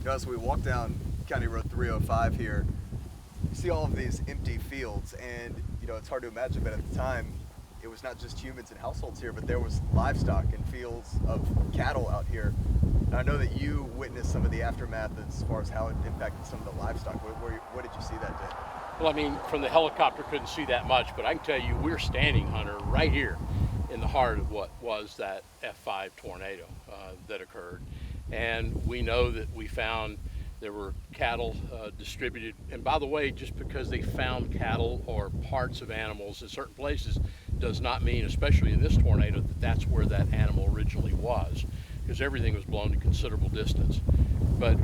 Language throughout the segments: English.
As we walk down County Road 305 here, you see all of these empty fields, and it's hard to imagine, but at the time it was not just humans and households here, but there was livestock and fields of cattle out here. And I know that you witnessed some of the aftermath as far as how it impacted some of the livestock. What did you see that day? Well, I mean, from the helicopter couldn't see that much, but I can tell you we're standing, Hunter, right here in the heart of what was that F5 tornado that occurred. And we know that we found there were cattle distributed. And by the way, just because they found cattle or parts of animals in certain places does not mean, especially in this tornado, that that's where that animal originally was, because everything was blown to considerable distance. But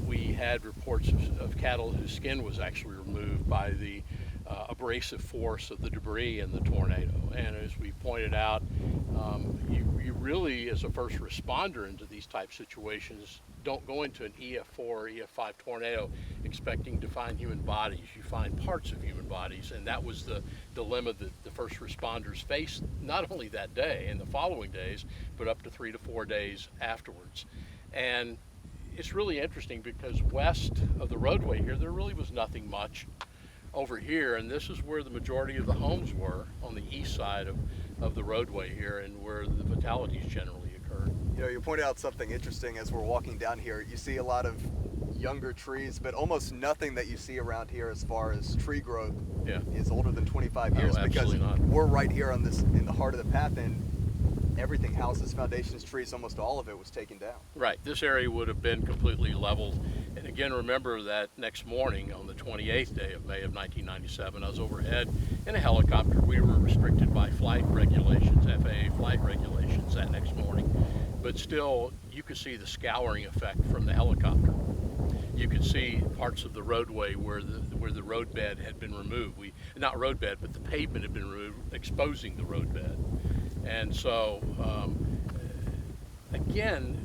we had reports of cattle whose skin was actually removed by the abrasive force of the debris in the tornado. And as we pointed out, you really, as a first responder into these type situations, don't go into an EF4 or EF5 tornado expecting to find human bodies. You find parts of human bodies, and that was the dilemma that the first responders faced, not only that day and the following days, but up to 3 to 4 days afterwards. And it's really interesting because west of the roadway here, there really was nothing much over here, and this is where the majority of the homes were, on the east side of the roadway here, and where the fatalities generally occurred. You pointed out something interesting as we're walking down here. You see a lot of younger trees, but almost nothing that you see around here as far as tree growth is older than 25 years, because we're right here on this, in the heart of the path, and everything, houses, foundations, trees, almost all of it was taken down. Right, this area would have been completely leveled. And again, remember that next morning on the 28th day of May of 1997, I was overhead in a helicopter. We were restricted by flight regulations, FAA flight regulations, that next morning. But still, you could see the scouring effect from the helicopter. You could see parts of the roadway where the roadbed had been removed. Not roadbed, but the pavement had been removed, exposing the roadbed. And so, again,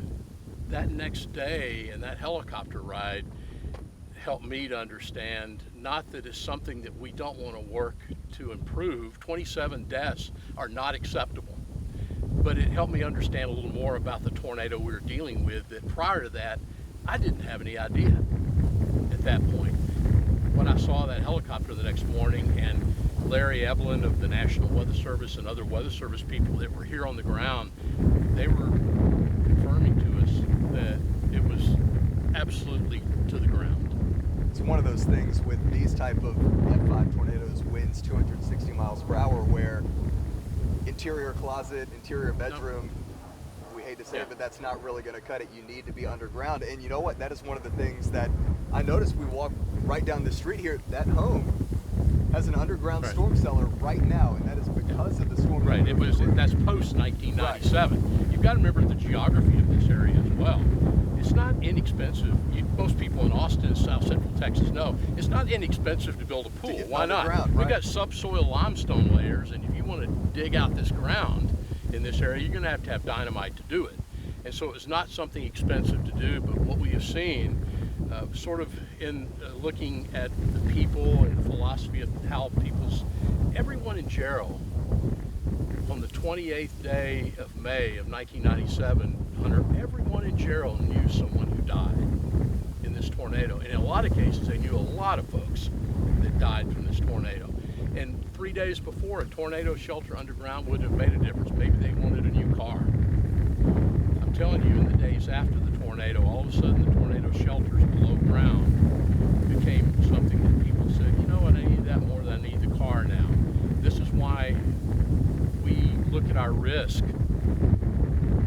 that next day and that helicopter ride helped me to understand, not that it's something that we don't want to work to improve. 27 deaths are not acceptable. But it helped me understand a little more about the tornado we were dealing with, that prior to that, I didn't have any idea at that point. When I saw that helicopter the next morning, and Larry Evelyn of the National Weather Service and other Weather Service people that were here on the ground, they were confirming to us that it was absolutely to the ground. It's one of those things with these type of F5 tornadoes, winds 260 miles per hour, where interior closet, interior bedroom, we hate to say it, but that's not really going to cut it. You need to be underground. And you know what? That is one of the things that I noticed. We walk right down the street here. That home has an underground storm cellar right now, and that is because of the storm. Right. That's post 1997. Right. You've got to remember the geography of this area as well. It's not inexpensive. Most people in Austin, South Central Texas, know it's not inexpensive to build a pool. Why not? Right? We've got subsoil limestone layers, and if you want to dig out this ground in this area, you're going to have dynamite to do it. And so it's not something expensive to do, but what we have seen, sort of in looking at the people and the philosophy of how everyone in Jarrell, on the 28th day of May of 1997, Hunter, everyone in Jarrell knew someone who died in this tornado. And in a lot of cases, they knew a lot of folks that died from this tornado. And 3 days before, a tornado shelter underground wouldn't have made a difference. Maybe they wanted a new car. I'm telling you, in the days after the tornado, all of a sudden the tornado shelters below ground became something that people said, you know what, I need that more than I need the car now. This is why we look at our risk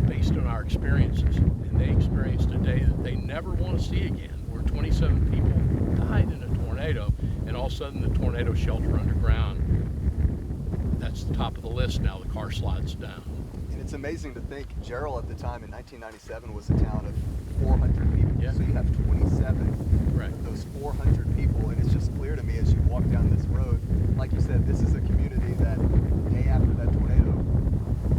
based on our experiences. And they experienced a day that they never want to see again, where 27 people died in a tornado, and all of a sudden the tornado shelter underground, that's the top of the list now. The car slides down. And it's amazing to think Jarrell at the time in 1997 was a town of 400 people. Yeah. So you have 27 right. those 400 people, and it's just clear to me as you walk down this road, like you said, this is a community that day after that tornado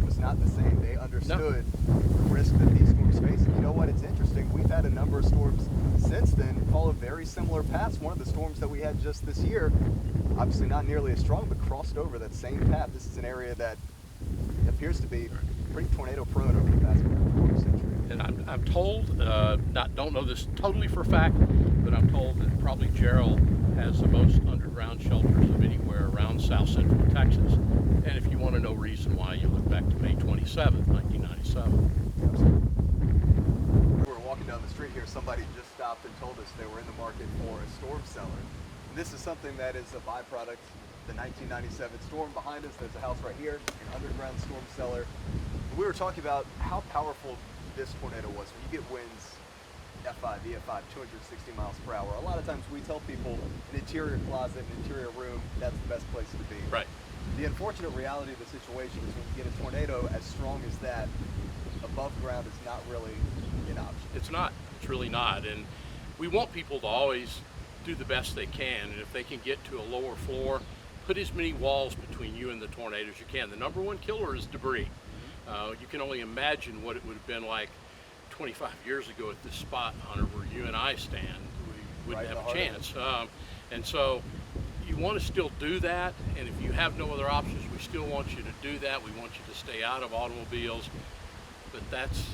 was not the same. They understood the risk that these storms face. And you know what? It's interesting. We've had a number of storms since then follow very similar paths. One of the storms that we had just this year, obviously not nearly as strong, but crossed over that same path. This is an area that appears to be pretty tornado prone over the past quarter century. And I'm told, don't know this totally for a fact, but I'm told that probably Jarrell has the most underground shelters of anywhere around South Central Texas. And if you want to know reason why, you look back to May 27th, 1997. We were walking down the street here, somebody just stopped and told us they were in the market for a storm cellar. And this is something that is a byproduct of the 1997 storm. Behind us, there's a house right here, an underground storm cellar. We were talking about how powerful this tornado was. When you get winds, F5, EF5, 260 miles per hour, a lot of times we tell people an interior closet, an interior room, that's the best place to be. Right. The unfortunate reality of the situation is when you get a tornado as strong as that, above ground is not really an option. It's not. It's really not. And we want people to always do the best they can. And if they can get to a lower floor, put as many walls between you and the tornado as you can. The number one killer is debris. You can only imagine what it would have been like 25 years ago at this spot, Hunter, where you and I stand. We wouldn't have a chance. And so you want to still do that, and if you have no other options, we still want you to do that. We want you to stay out of automobiles, but that's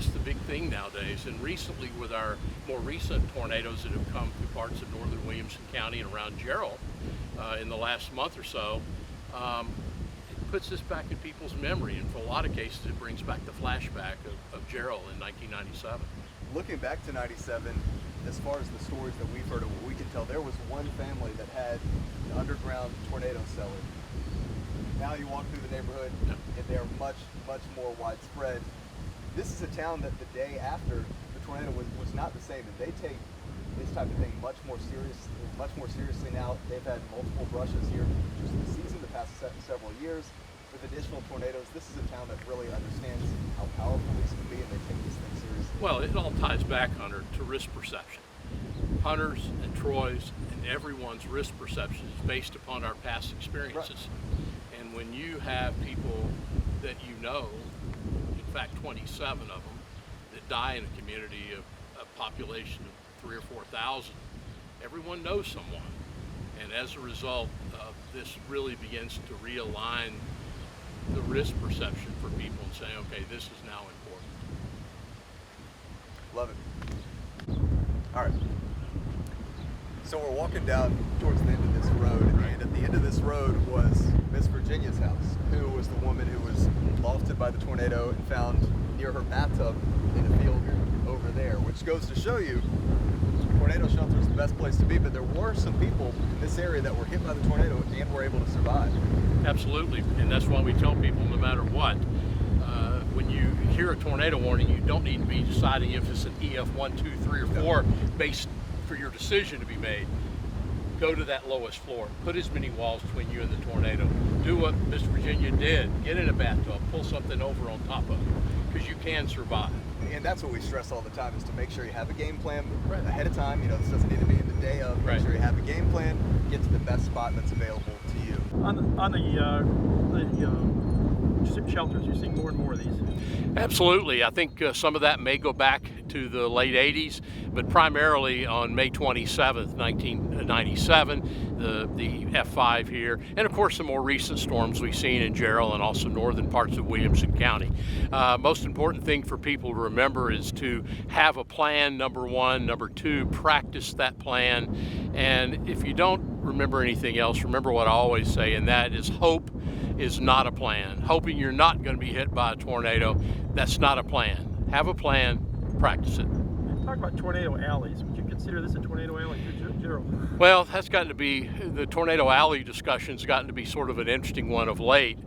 the big thing nowadays. And recently, with our more recent tornadoes that have come through parts of northern Williamson County and around Jarrell in the last month or so, it puts this back in people's memory, and for a lot of cases, it brings back the flashback of Jarrell in 1997. Looking back to 97, as far as the stories that we've heard of what we can tell, there was one family that had an underground tornado cellar. Now you walk through the neighborhood and they're much, much more widespread. This is a town that the day after the tornado was not the same, and they take this type of thing much more seriously now. They've had multiple brushes here just this season, the past several years. With additional tornadoes, this is a town that really understands how powerful these can be, and they take this thing seriously. Well, it all ties back, Hunter, to risk perception. Hunters and Troy's and everyone's risk perception is based upon our past experiences. Right. And when you have people that you know, in fact 27 of them, that die in a community of a population of 3,000 or 4,000, everyone knows someone. And as a result, this really begins to realign the risk perception for people and saying, okay, this is now important. Love it. All right. So we're walking down towards the end of this road, and at the end of this road was Miss Virginia's house, who was the woman who was lofted by the tornado and found near her bathtub in a field over there, which goes to show you tornado shelter is the best place to be, but there were some people in this area that were hit by the tornado and were able to survive. Absolutely, and that's why we tell people no matter what, when you hear a tornado warning, you don't need to be deciding if it's an EF 1, 2, 3, or 4 based for your decision to be made. Go to that lowest floor. Put as many walls between you and the tornado. Do what Miss Virginia did. Get in a bathtub. Pull something over on top of it, because you can survive. And that's what we stress all the time, is to make sure you have a game plan ahead of time. You know, this doesn't need to be in the day of. Make sure you have a game plan. Get to the best spot that's available to you. On the shelters, you're seeing more and more of these. Absolutely. I think some of that may go back to the late 80s, but primarily on May 27th, 1997, the F5 here, and of course the more recent storms we've seen in Jarrell and also northern parts of Williamson County. Most important thing for people to remember is to have a plan, number one. Number two, practice that plan. And if you don't remember anything else, remember what I always say, and that is hope is not a plan. Hoping you're not going to be hit by a tornado, that's not a plan. Have a plan, practice it. Talk about tornado alleys. Would you consider this a tornado alley through Jarrell? Well, that's gotten to be, the tornado alley discussion's gotten to be sort of an interesting one of late.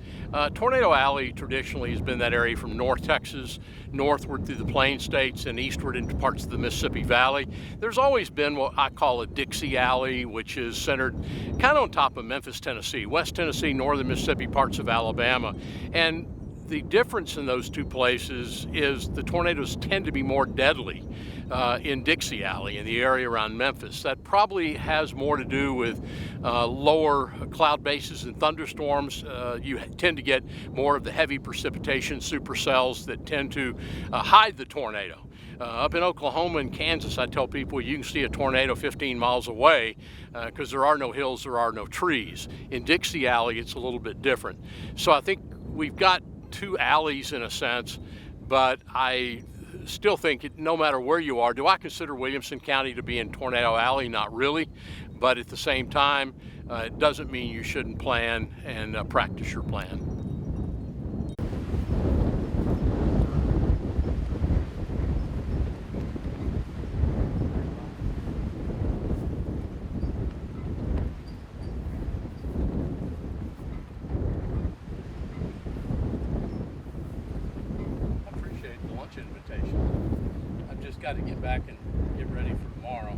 Tornado alley traditionally has been that area from North Texas, northward through the Plain States, and eastward into parts of the Mississippi Valley. There's always been what I call a Dixie Alley, which is centered kind of on top of Memphis, Tennessee, West Tennessee, northern Mississippi, parts of Alabama. And the difference in those two places is the tornadoes tend to be more deadly in Dixie Alley, in the area around Memphis. That probably has more to do with lower cloud bases and thunderstorms. You tend to get more of the heavy precipitation supercells that tend to hide the tornado. Up in Oklahoma and Kansas, I tell people you can see a tornado 15 miles away because there are no hills, there are no trees. In Dixie Alley, it's a little bit different. So I think we've got two alleys in a sense, but still think, no matter where you are, do I consider Williamson County to be in Tornado Alley? Not really, but at the same time, it doesn't mean you shouldn't plan and practice your plan. I appreciate the lunch invitation. I've just got to get back and get ready for tomorrow.